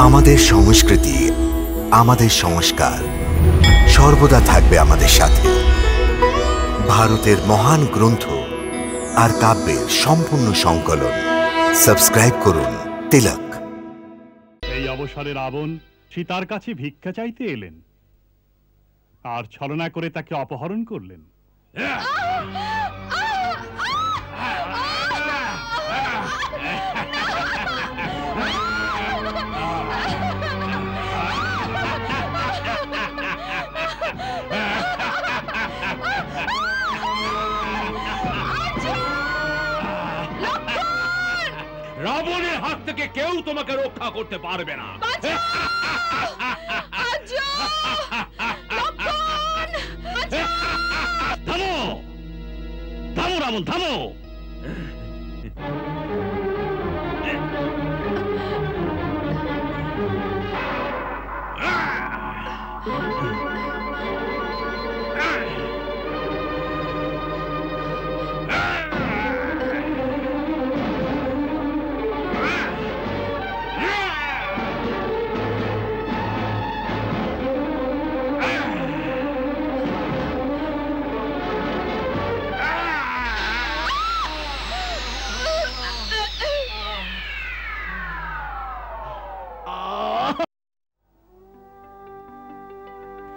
আমাদের সংস্কৃতি, আমাদের সংস্কার সর্বদা থাকবে আমাদের সাথে। ভারতের মহান গ্রন্থ আর কাব্যের সম্পূর্ণ সংকলন। সাবস্ক্রাইব করুন তিলক। এই অবসরে রাবণ সীতার কাছে ভিক্ষা চাইতে এলেন আর ছলনা করে তাকে অপহরণ করলেন। রাবণের হাত থেকে কেউ তোমাকে রক্ষা করতে পারবে না। থামো থামো রাবণ, থামো।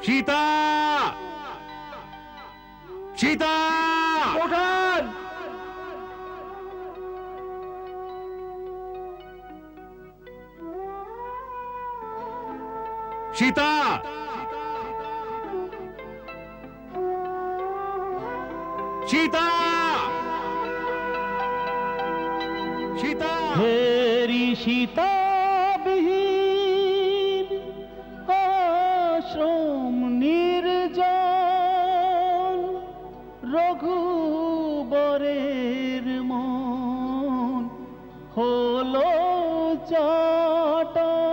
সীতা, সীতা, ওঠেন। সীতা, সীতা, সীতা, হেরি সীতা বিহীন আশ্রম নির্জন, রঘুবরের মন হলো চাটন।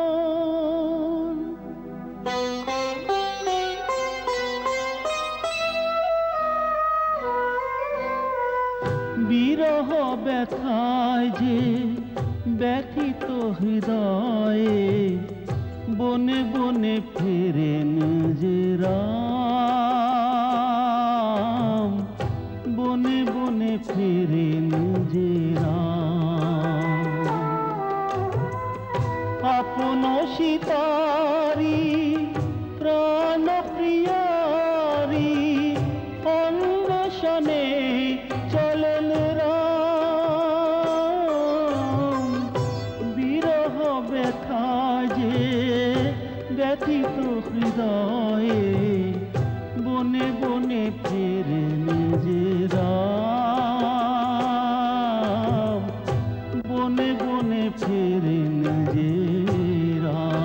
বিরহ ব্যথায় যে ব্যথিত হৃদয়ে বনে বনে ফেরেন যে রাম, বনে বনে ফেরেন যে রাম। আপন সীতারি প্রাণ প্রিয়ারি অন্বেষণে চলেন রাম। বিরহ ব্যথা যে ব্যথিত হৃদয়ে বনে বনে ফেরেন যে রাম, বনে বনে ফেরেন যে রাম।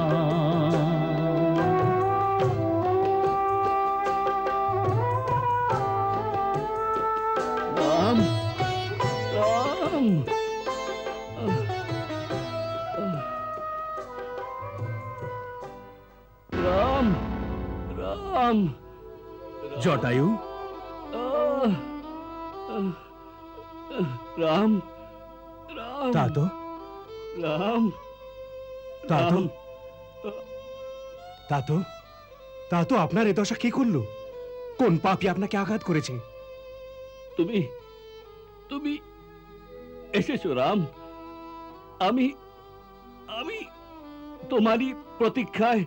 রাম, রাম, রাম। জটায়ু, রাম, রাম, তাতো, রাম, তাতো, তাতো, তাতো, আপনার এ দশা কে করলো? কোন পাপী আপনাকে আঘাত করেছে? তুমি তুমি এসেছো রাম। আমি আমি তোমারই প্রতীক্ষায়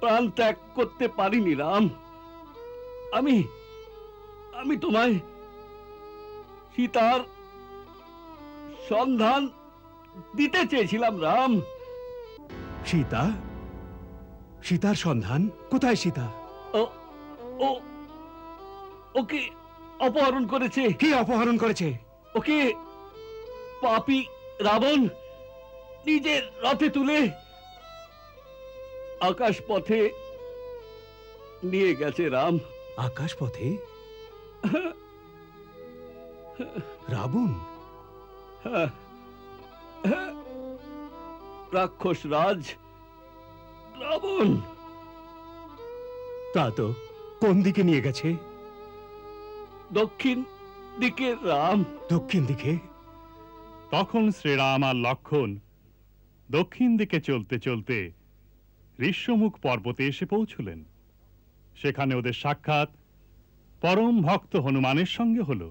প্রাণ ত্যাগ করতে পারিনি রাম। আমি আমি তোমায় সীতার সন্ধান দিতে চেয়েছিলাম রাম। সীতা? সীতার সন্ধান? কোথায় সীতা? ও ও ওকে অপহরণ করেছে। কি অপহরণ করেছে? ওকে পাপী রাবণ নিজের রথে তুলে আকাশ পথে নিয়ে গেছে রাম। আকাশ পথে? রাবণ? রাক্ষস রাজ রাবণ। তা তো কোন দিকে নিয়ে গেছে? দক্ষিণ দিকে রাম। দক্ষিণ দিকে? তখন শ্রীরাম আর লক্ষণ দক্ষিণ দিকে চলতে চলতে ঋষ্যমুখ পর্বতে এসে পৌঁছলেন। সেখানে ওদের সাক্ষাৎ পরম ভক্ত হনুমানের সঙ্গে হলো।